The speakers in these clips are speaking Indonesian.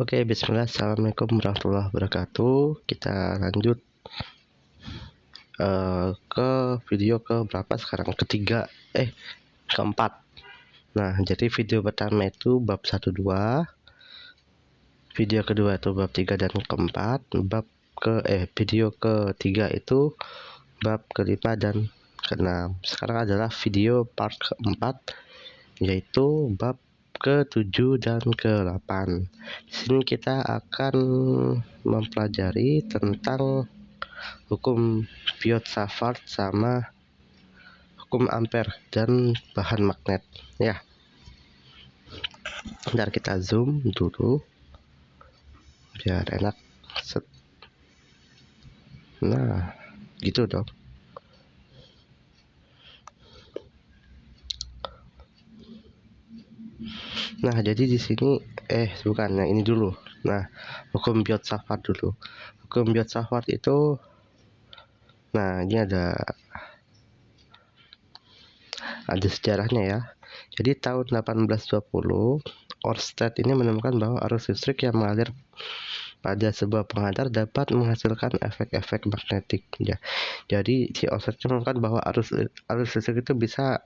Oke, bismillah. Assalamualaikum warahmatullahi wabarakatuh. Kita lanjut ke video ke berapa sekarang? Keempat. Nah, jadi video pertama itu bab 1 2, video kedua itu bab 3 dan keempat, video ketiga itu bab kelima dan keenam. Sekarang adalah video part keempat, yaitu bab ke-7 dan ke-8. Di sini kita akan mempelajari tentang hukum Biot-Savart sama hukum Ampere dan bahan magnet ya. Bentar, kita zoom dulu biar enak. Nah, gitu dong. Nah, jadi di sini bukan yang ini dulu. Nah, hukum Biot-Savart dulu. Hukum Biot-Savart itu, nah ini ada sejarahnya ya. Jadi tahun 1820 Oersted ini menemukan bahwa arus listrik yang mengalir pada sebuah pengantar dapat menghasilkan efek-efek magnetik ya. Jadi si Oersted menemukan bahwa arus listrik itu bisa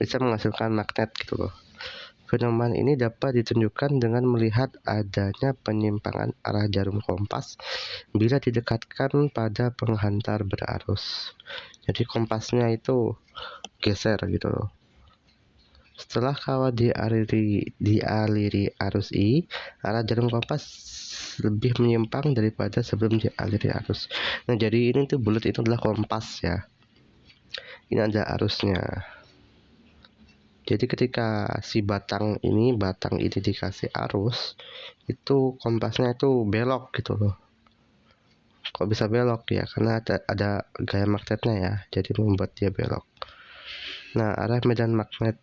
bisa menghasilkan magnet gitu loh. Fenomena ini dapat ditunjukkan dengan melihat adanya penyimpangan arah jarum kompas bila didekatkan pada penghantar berarus. Jadi kompasnya itu geser gitu loh. Setelah kawat dialiri arus I, arah jarum kompas lebih menyimpang daripada sebelum dialiri arus. Nah, jadi ini tuh bulat itu adalah kompas ya. Ini ada arusnya. Jadi ketika si batang ini dikasih arus, itu kompasnya itu belok gitu loh. Kok bisa belok ya? Karena ada gaya magnetnya ya, jadi membuat dia belok. Nah, arah medan magnet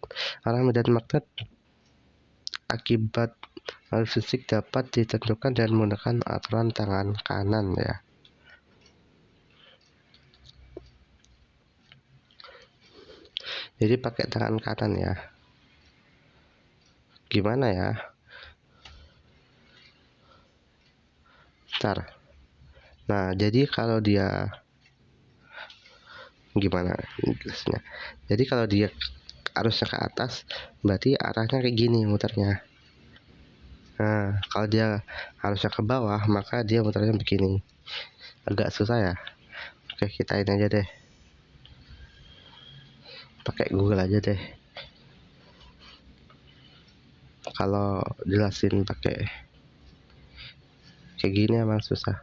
akibat arus listrik dapat ditentukan dengan menggunakan aturan tangan kanan ya. Jadi pakai tangan kanan ya. Gimana ya? Bentar. Nah, jadi kalau dia gimana jelasnya? Jadi kalau dia arusnya ke atas, berarti arahnya kayak gini muternya. Nah, kalau dia arusnya ke bawah, maka dia muternya begini. Agak susah ya. Oke, kita ini aja deh. Pakai Google aja deh. Kalau jelasin pakai kayak gini emang susah.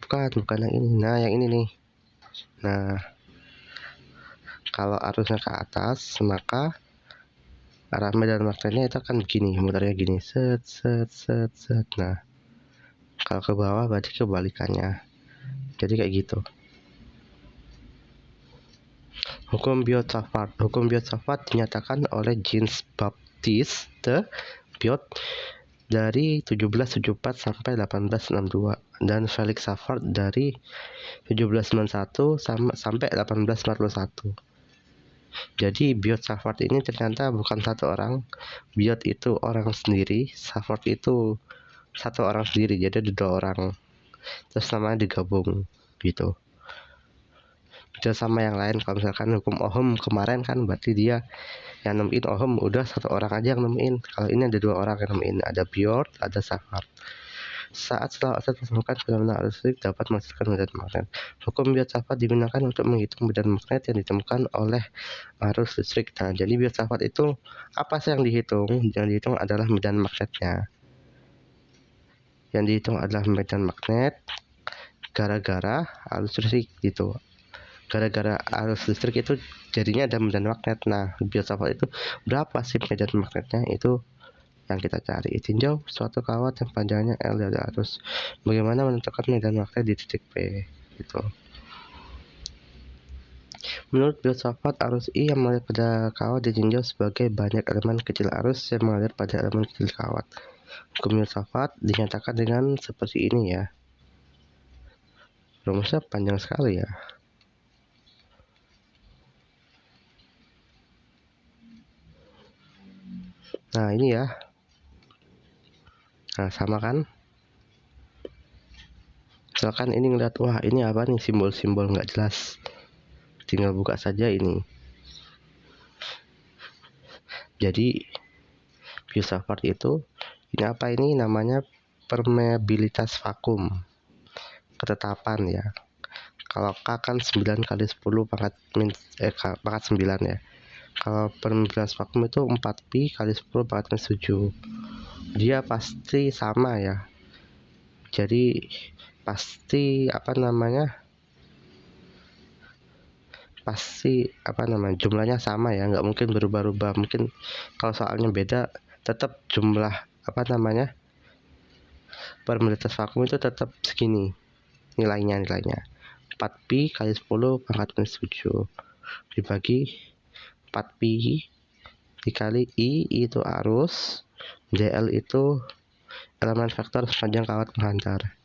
Bukan yang ini. Nah, yang ini nih. Nah, kalau arusnya ke atas, maka arah medan magnetnya itu akan begini, muternya gini, set set set set. Nah, kalau ke bawah berarti kebalikannya. Jadi kayak gitu. Hukum Biot-Savart dinyatakan oleh Jean-Baptiste Biot dari 1774 sampai 1862 dan Felix Savart dari 1791 sampai 1841. Jadi Biot-Savart ini ternyata bukan satu orang. Biot itu orang sendiri, Savart itu satu orang sendiri. Jadi ada dua orang. Terus namanya digabung gitu. Beda sama yang lain. Kalau misalkan hukum Ohm kemarin kan berarti dia yang nemuin Ohm udah satu orang aja yang nemuin. Kalau ini ada dua orang yang nemuin, ada Biot, ada Savart. Setelah Oersted menemukan fenomena arus listrik dapat menghasilkan medan magnet. Hukum Biot-Savart digunakan untuk menghitung medan magnet yang ditemukan oleh arus listrik. Nah, jadi Biot-Savart itu apa sih yang dihitung? Yang dihitung adalah medan magnetnya. Yang dihitung adalah medan magnet gara-gara arus listrik gitu. Gara-gara arus listrik itu jadinya ada medan magnet. Nah, Biot-Savart itu berapa sih medan magnetnya? Itu yang kita cari. Tinjau suatu kawat yang panjangnya L dari arus. Bagaimana menentukan medan magnet di titik P gitu. Menurut Biot-Savart, arus I yang mengalir pada kawat ditinjau sebagai banyak elemen kecil arus yang mengalir pada elemen kecil kawat. Hukum Biot-Savart dinyatakan dengan seperti ini ya. Rumusnya panjang sekali ya. Nah ini ya, nah sama kan. Misalkan ini ngeliat, wah ini apa nih, simbol-simbol nggak jelas, tinggal buka saja ini. Jadi filsafat itu ini apa, ini namanya permeabilitas vakum, ketetapan ya. Kalau K kan 9 kali 10 pangkat 9 ya. Kalau permeabilitas vakum itu 4pi kali 10 pangkat 7. Dia pasti sama ya. Jadi pasti jumlahnya sama ya, nggak mungkin berubah-ubah. Mungkin kalau soalnya beda, tetap jumlah permeabilitas vakum itu tetap segini nilainya 4pi kali 10 pangkat 7 dibagi 4pi dikali I itu arus, dl itu elemen vektor sepanjang kawat penghantar.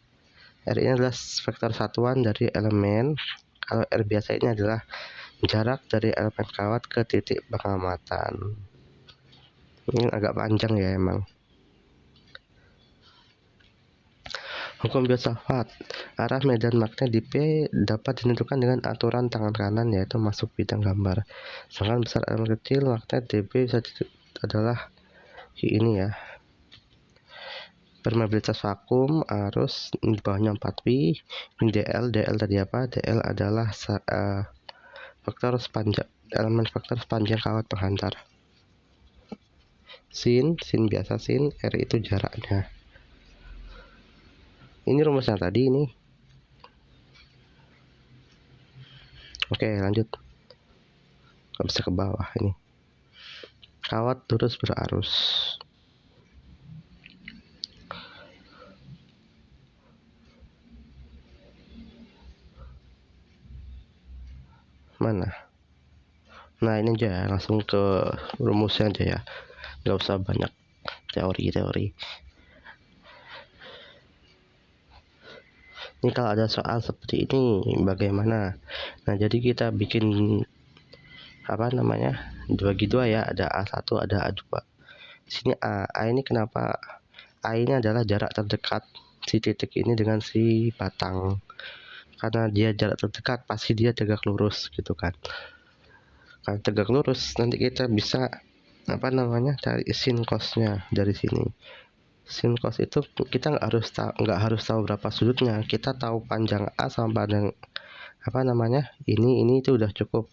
R ini adalah vektor satuan dari elemen. Kalau R biasa ini adalah jarak dari elemen kawat ke titik pengamatan. Ini agak panjang ya emang. Hukum filsafat, arah medan magnet di P dapat ditentukan dengan aturan tangan kanan, yaitu masuk bidang gambar. Sedangkan besar elemen kecil magnet dB bisa adalah ini ya. Permeabilitas vakum arus di bawahnya 4pi. Ini dl tadi apa? dl adalah elemen vektor sepanjang kawat penghantar. Sin biasa sin, R itu jaraknya. Ini rumusnya tadi ini. Oke, lanjut. Nggak bisa ke bawah ini. Kawat lurus berarus. Mana? Nah ini aja, langsung ke rumusnya aja ya, nggak usah banyak teori. Ini kalau ada soal seperti ini bagaimana? Nah jadi kita bikin dibagi dua ya, ada A1 ada A2. Sini A ini kenapa? A ini adalah jarak terdekat si titik ini dengan si batang. Karena dia jarak terdekat, pasti dia tegak lurus gitu kan. Kalau tegak lurus, nanti kita bisa cari sin cosnya dari sini. Sin cos itu kita nggak harus tahu berapa sudutnya, kita tahu panjang A sama panjang ini itu udah cukup.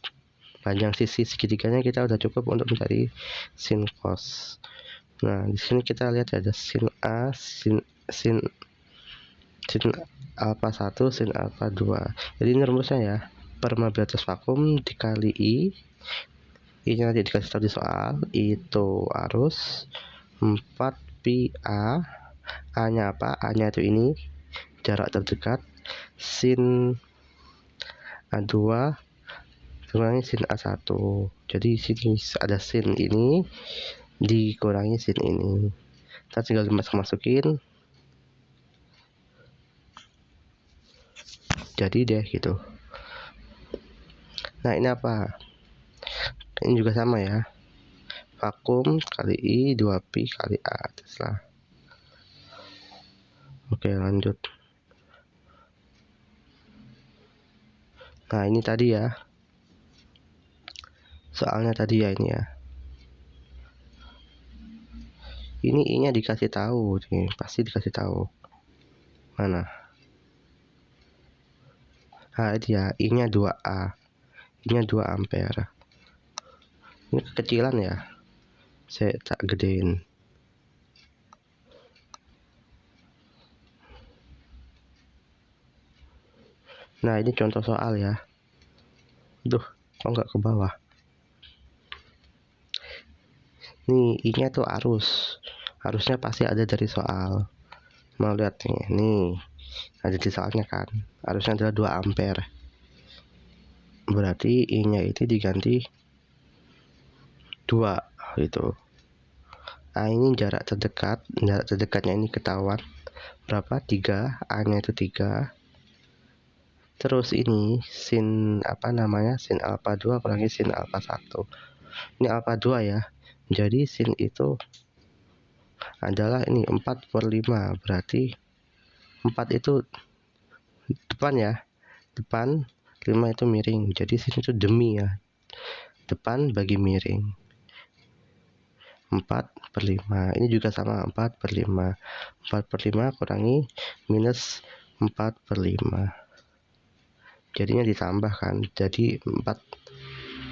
Panjang sisi segitiganya kita udah cukup untuk mencari sin cos. Nah di sini kita lihat ada sin A, sin alpha 1, sin alpha 2. Jadi ini rumusnya ya, permeabilitas vakum dikali I ini nanti dikasih tahu di soal, itu arus 4pi A. A nya apa? A nya itu ini jarak terdekat, sin A2 dikurangi sin A1. Jadi sini ada sin ini dikurangi sin ini, kita tinggal masukin jadi deh gitu. Nah ini apa? Ini juga sama ya, vakum kali I 2pi kali A. Terserah. Oke lanjut. Nah ini tadi ya, soalnya tadi ya, ini ya, ini I nya dikasih tahu nih, pasti dikasih tahu. Mana? Nah itu ya, I nya 2A, I nya 2 ampere. Ini kekecilan ya, saya tak gedein. Nah ini contoh soal ya. Duh, kok nggak ke bawah? Nih I nya tuh arusnya pasti ada dari soal. Mau lihat nih ada di soalnya kan, arusnya adalah 2 ampere. Berarti I nya itu diganti 2 gitu. A ini jarak terdekatnya ini ketahuan berapa? 3. A nya itu 3. Terus ini sin sin alpha 2 kurangi sin alpha 1. Ini alpha 2 ya, jadi sin itu adalah ini 4/5, berarti 4 itu depan ya, depan, 5 itu miring, jadi sini itu demi ya, depan bagi miring. 4/5 ini juga sama, 4/5. 4/5 kurangi minus 4/5, jadinya ditambahkan, jadi 4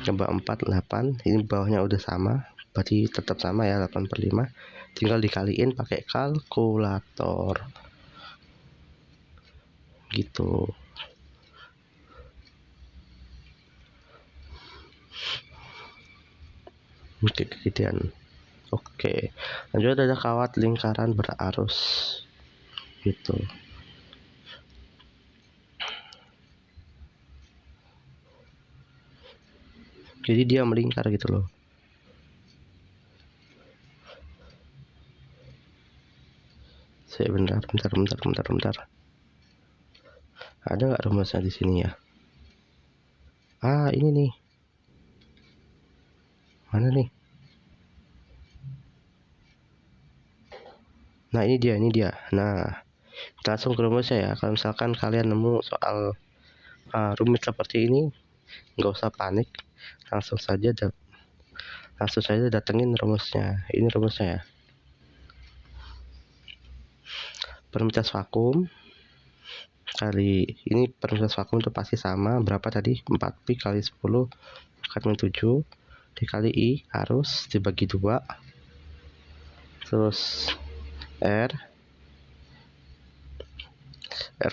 coba 4, 8, ini bawahnya udah sama, berarti tetap sama ya, 8/5, tinggal dikaliin pakai kalkulator gitu. Oke, kegedean. Oke, lanjut ada kawat lingkaran berarus gitu. Jadi dia melingkar gitu loh. Bentar. Ada nggak rumusnya di sini ya? Ini nih. Mana nih? Nah, ini dia. Nah, kita langsung ke rumusnya ya. Kalau misalkan kalian nemu soal rumit seperti ini, nggak usah panik, langsung saja datengin rumusnya. Ini rumusnya ya. Permitias vakum kali ini, permitias vakum itu pasti sama, berapa tadi? 4pi kali 10 kali 7 dikali I arus dibagi 2, terus R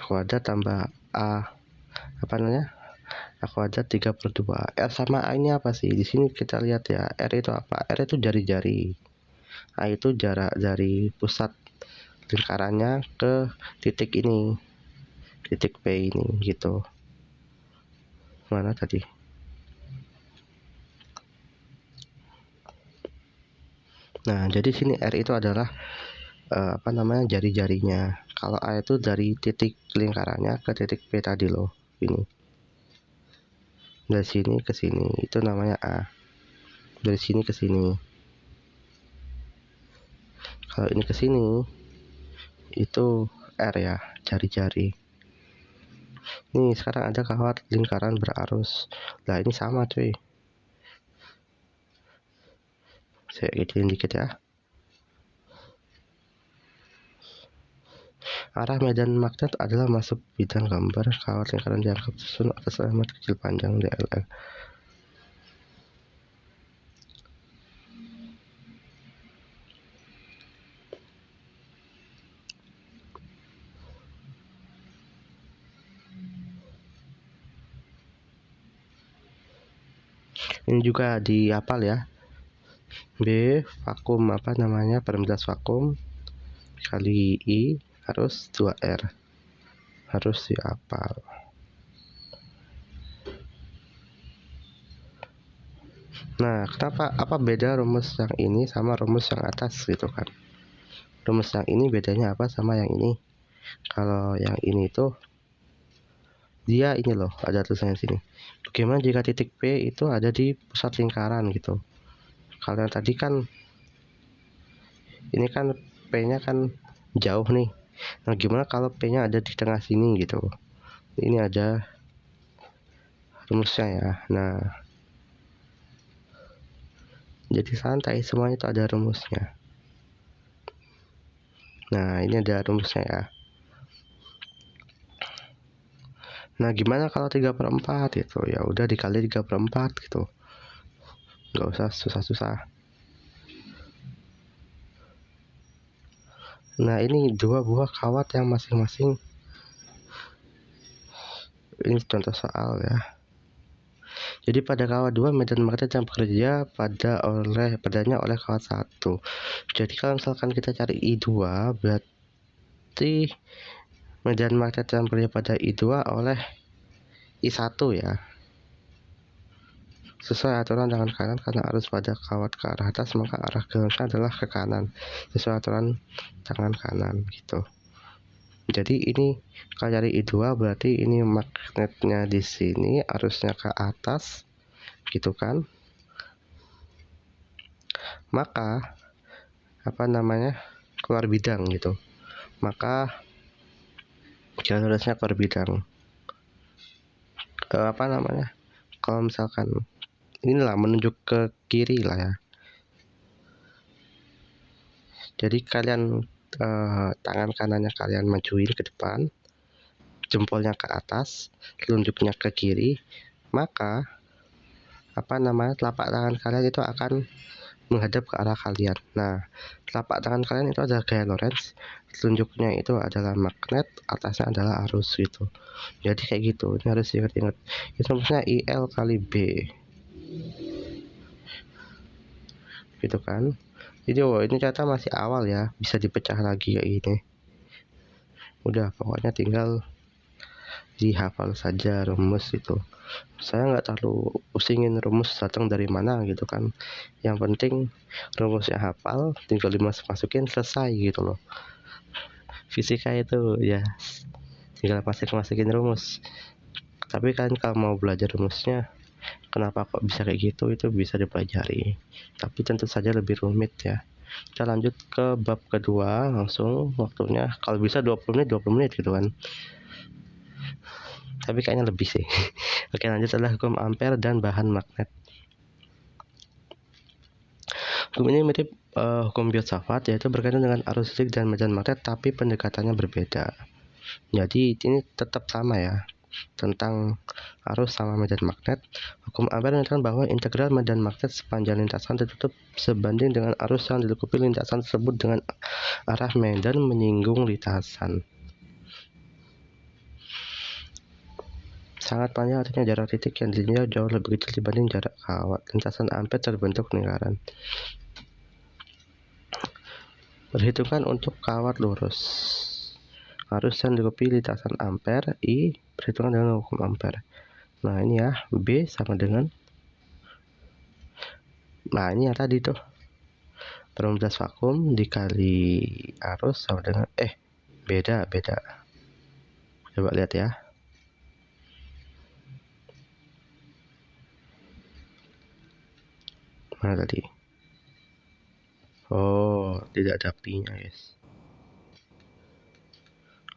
kuadrat tambah A kuadrat 3/2. R sama A ini apa sih? Di sini kita lihat ya, R itu apa? R itu jari-jari, A itu jarak dari pusat lingkarannya ke titik ini, titik P ini gitu. Mana tadi? Nah, jadi sini R itu adalah jari-jarinya. Kalau A itu dari titik lingkarannya ke titik P tadi loh, ini. Dari sini ke sini itu namanya A. Dari sini ke sini. Kalau ini ke sini itu R ya, jari-jari. Nih, sekarang ada kawat lingkaran berarus. Nah, ini sama cuy. Saya kecilin dikit ya. Arah medan magnet adalah masuk bidang gambar kawat lingkaran dianggap susun atas alamat kecil panjang DLL. Ini juga dihafal ya. B vakum permitias vakum kali I harus 2R, harus dihafal. Nah, apa beda rumus yang ini sama rumus yang atas gitu kan? Rumus yang ini bedanya apa sama yang ini? Kalau yang ini tuh dia ini loh, ada tulisannya sini. Bagaimana jika titik P itu ada di pusat lingkaran gitu? Kalau yang tadi kan ini kan P-nya kan jauh nih. Nah, gimana kalau P-nya ada di tengah sini gitu? Ini ada rumusnya ya. Nah, jadi santai, semuanya itu ada rumusnya. Nah, ini ada rumusnya ya. Nah, gimana kalau 3/4 gitu? Ya udah dikali 3/4 gitu. Nggak usah susah-susah. Nah, ini 2 buah kawat yang masing-masing. Ini contoh soal ya. Jadi pada kawat 2 medan magnet yang bekerja padanya oleh kawat 1. Jadi kalau misalkan kita cari I2, berarti medan magnet yang bekerja pada I2 oleh I1 ya. Sesuai aturan tangan kanan, karena arus pada kawat ke arah atas, maka arah gelombang adalah ke kanan. Sesuai aturan tangan kanan gitu. Jadi ini kalau cari I2 berarti ini magnetnya di sini, arusnya ke atas gitu kan. Maka keluar bidang gitu, maka jalan lurusnya keluar bidang. Kalau misalkan inilah menunjuk ke kiri lah ya, jadi kalian tangan kanannya kalian majuin ke depan, jempolnya ke atas, telunjuknya ke kiri, maka telapak tangan kalian itu akan menghadap ke arah kalian. Nah, telapak tangan kalian itu adalah gaya Lorentz, telunjuknya itu adalah magnet, atasnya adalah arus gitu. Jadi kayak gitu, ini harus ingat-ingat. Itu maksudnya IL kali B, gitu kan. Jadi ini ternyata masih awal ya, bisa dipecah lagi kayak gini. Udah, pokoknya tinggal dihafal saja rumus itu. Saya nggak terlalu pusingin rumus datang dari mana gitu kan, yang penting rumusnya hafal, tinggal dimasukin selesai gitu loh. Fisika itu ya tinggal masukin rumus. Tapi kan kalau mau belajar rumusnya, kenapa kok bisa kayak gitu, itu bisa dipelajari, tapi tentu saja lebih rumit ya. Kita lanjut ke bab kedua langsung, waktunya kalau bisa 20 menit gitu kan, tapi kayaknya lebih sih. Oke, lanjut adalah hukum ampere dan bahan magnet. Hukum ini mirip hukum Biot-Savart, yaitu berkaitan dengan arus listrik dan medan magnet, tapi pendekatannya berbeda. Jadi ini tetap sama ya, tentang arus sama medan magnet. Hukum Ampere menyatakan bahwa integral medan magnet sepanjang lintasan tertutup sebanding dengan arus yang dilengkapi lintasan tersebut dengan arah medan menyinggung lintasan. Sangat panjang artinya jarak titik yang ditinjau jauh lebih kecil dibanding jarak kawat. Lintasan Ampere terbentuk lingkaran. Perhitungan untuk kawat lurus. Arus yang dilengkapi lintasan Ampere I perhitungan dengan hukum Ampere. Nah ini ya, B sama dengan, nah ini ya tadi tuh, 18 vakum dikali arus sama dengan, beda. Coba lihat ya. Mana tadi? Oh, tidak ada pi-nya guys.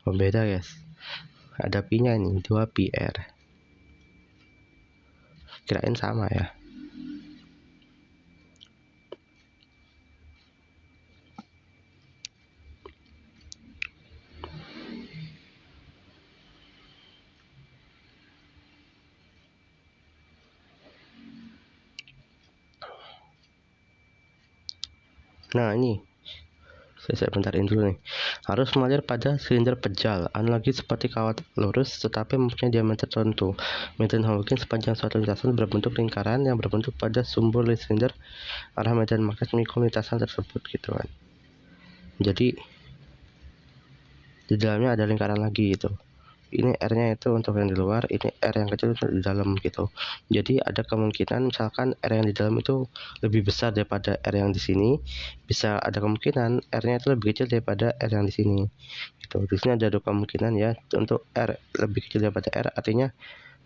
Oh beda guys. Ada pi-nya ini, 2 pi R. Kirain sama ya. Nah ini, saya bentarin dulu nih. Arus mengalir pada silinder pejal, analogi seperti kawat lurus tetapi mempunyai diameter tertentu. Medan Hawking sepanjang suatu lintasan berbentuk lingkaran yang berbentuk pada sumber silinder. Arah medan magnet mengikuti lintasan tersebut gitu kan. Jadi di dalamnya ada lingkaran lagi gitu. Ini R-nya itu untuk yang di luar, ini R yang kecil untuk di dalam gitu. Jadi ada kemungkinan misalkan R yang di dalam itu lebih besar daripada R yang di sini, bisa ada kemungkinan R-nya itu lebih kecil daripada R yang di sini. Gitu. Di sini ada 2 kemungkinan ya, untuk R lebih kecil daripada R, artinya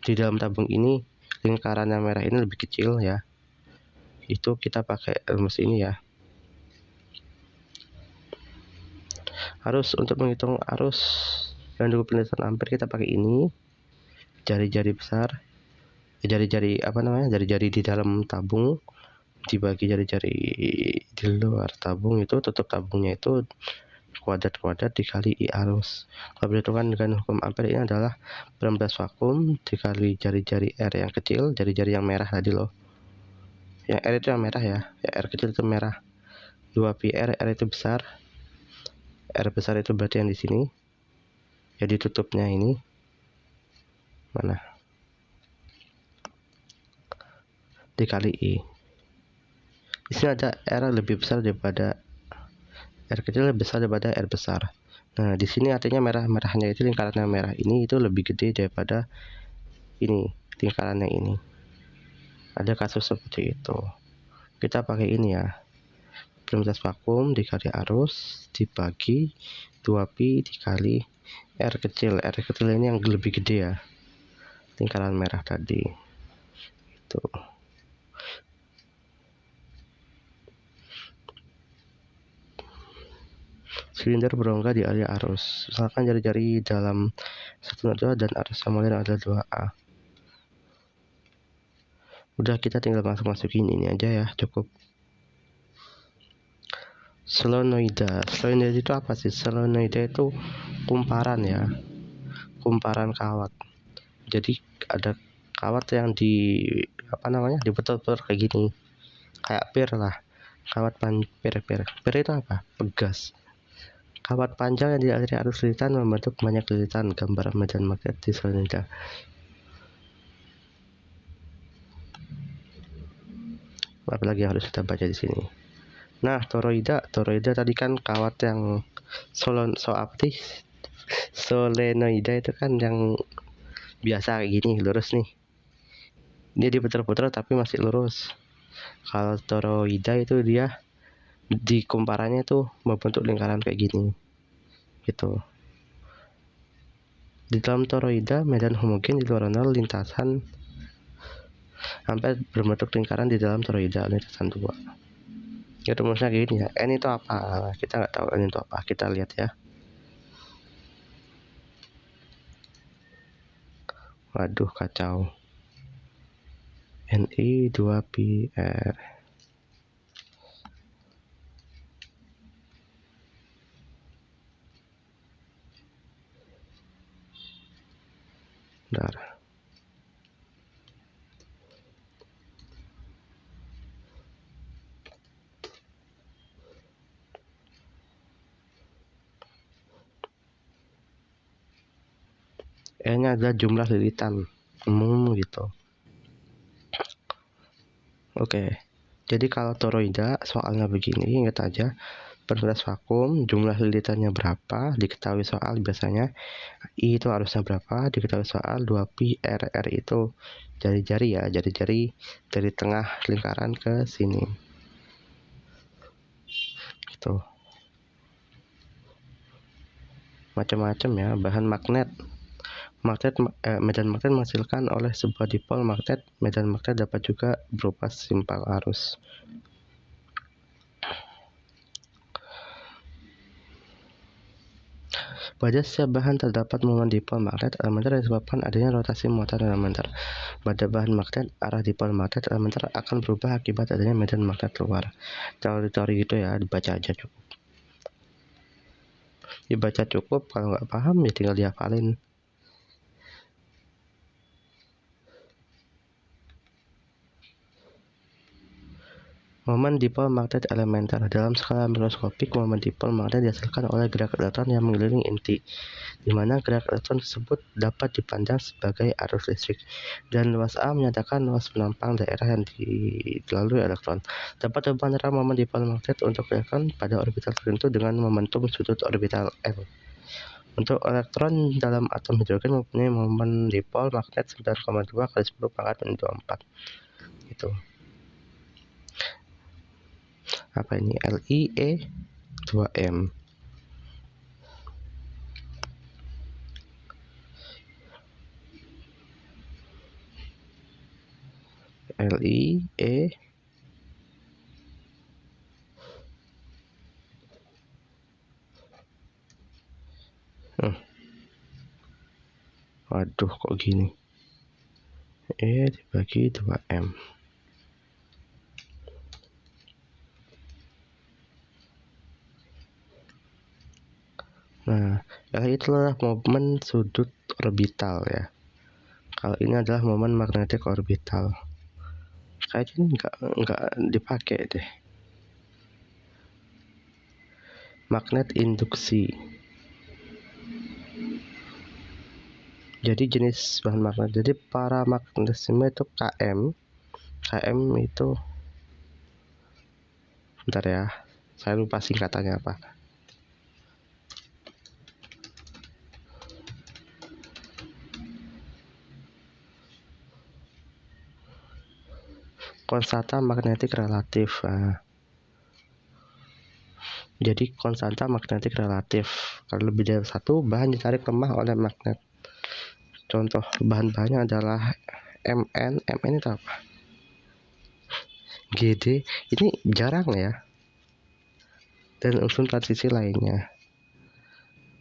di dalam tabung ini lingkaran yang merah ini lebih kecil ya. Itu kita pakai rumus ini ya. Arus, untuk menghitung arus yang dilengkapi lintasan ampere kita pakai ini, jari-jari besar, jari-jari di dalam tabung dibagi jari-jari di luar tabung, itu tutup tabungnya itu kuadrat dikali I arus. Kalau berhitungan dengan hukum ampere ini adalah 18 vakum dikali jari-jari R yang kecil, jari-jari yang merah tadi loh, yang R itu yang merah ya, R kecil itu merah, 2 pi R, R itu besar, R besar itu berarti yang di sini, jadi tutupnya ini mana, dikali I. Di sini ada R lebih besar daripada R kecil, lebih besar daripada R besar. Nah di sini artinya merahnya itu lingkaran yang merah ini itu lebih gede daripada ini lingkarannya ini. Ada kasus seperti itu. Kita pakai ini ya, 18 vakum dikali arus dibagi 2 pi dikali R kecil. R kecil ini yang lebih gede ya, lingkaran merah tadi. Itu. silinder berongga di area arus. Misalkan jari-jari dalam 1,2 dan arus samudera adalah 2A. Udah, kita tinggal masukin ini aja ya, cukup. Solenoida. Solenoida itu apa sih? Solenoida itu kumparan ya, kumparan kawat. Jadi ada kawat yang diputar-putar kayak gini, kayak pir lah. Kawat pir itu apa? Pegas. Kawat panjang yang dialiri arus lilitan membentuk banyak lilitan. Gambar medan magnet di solenoida. Apalagi yang harus kita baca di sini. Nah, toroida tadi kan kawat yang solenoida itu kan yang biasa kayak gini, lurus nih. Dia diputar-putar tapi masih lurus. Kalau toroida itu dia di kumparannya tuh membentuk lingkaran kayak gini, gitu. Di dalam toroida, medan homogen di luar nol lintasan sampai berbentuk lingkaran di dalam toroida lintasan 2. Ya, rumusnya gini ya. N itu apa? Kita nggak tahu N itu apa. Kita lihat ya. Waduh, kacau. Ni 2πr. Bentar. N-nya adalah jumlah lilitan umum gitu. Oke. Jadi kalau toroida soalnya begini, ingat aja bergelas vakum, jumlah lilitannya berapa diketahui soal, biasanya I itu harusnya berapa diketahui soal. 2πr itu jari-jari ya, jari-jari dari tengah lingkaran ke sini gitu. Macam-macam ya. Bahan magnet. Medan magnet menghasilkan oleh sebuah dipol magnet. Medan magnet dapat juga berupa simpang arus. Pada setiap bahan terdapat momen dipol magnet elementer yang disebabkan adanya rotasi muatan elementer. Pada bahan magnet, arah dipol magnet elementer akan berubah akibat adanya medan magnet luar. Teori-teori gitu ya, dibaca aja cukup. Dibaca cukup, kalau nggak paham ya tinggal dihafalin. Momen dipol magnet elementer. Dalam skala mikroskopik, momen dipol magnet dihasilkan oleh gerak elektron yang mengelilingi inti, di mana gerak elektron tersebut dapat dipandang sebagai arus listrik. Dan luas A menyatakan luas penampang daerah yang dilalui elektron. Dapat menerang momen dipol magnet untuk elektron pada orbital tertentu dengan momentum sudut orbital L. Untuk elektron dalam atom hidrogen mempunyai momen dipol magnet 9,2 kali 10 pangkat menjadi 24. Gitu. Apa ini? LiE 2m. LiE waduh, kok gini? E dibagi 2m. Nah, Li itu adalah momen sudut orbital ya. Kalau ini adalah momen magnetic orbital. Kayaknya ini nggak dipakai deh. Magnet induksi. Jadi jenis bahan magnet. Jadi para magnetisme itu Km. Km itu, bentar ya, saya lupa singkatannya apa. Konstanta magnetik relatif. Nah, jadi konstanta magnetik relatif. Kalau lebih dari satu, bahan ditarik lemah oleh magnet. Contoh bahan-bahannya adalah Mn itu apa? Gd, ini jarang ya. Dan unsur transisi lainnya.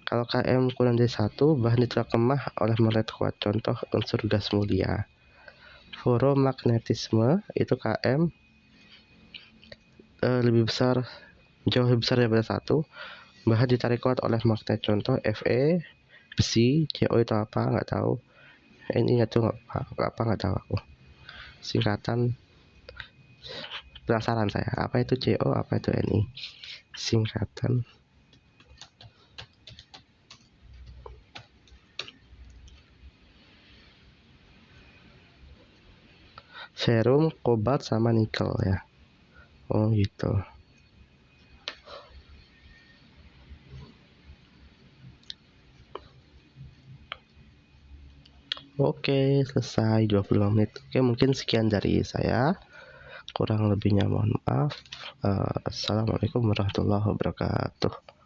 Kalau Km kurang dari 1, bahan ditolak lemah oleh magnet kuat. Contoh unsur gas mulia. Feromagnetisme itu Km lebih besar, jauh lebih besar daripada 1. Bahan ditarik kuat oleh magnet. Contoh Fe, besi. Co itu apa? Nggak tahu. Ini nggak tahu apa nggak tahu aku. Singkatan. Penasaran saya. Apa itu Co? Apa itu Ni? Singkatan. Serum, kobalt, sama nikel ya. Oh gitu. Oke, selesai 25 menit. Oke, mungkin sekian dari saya. Kurang lebihnya mohon maaf. Assalamualaikum warahmatullahi wabarakatuh.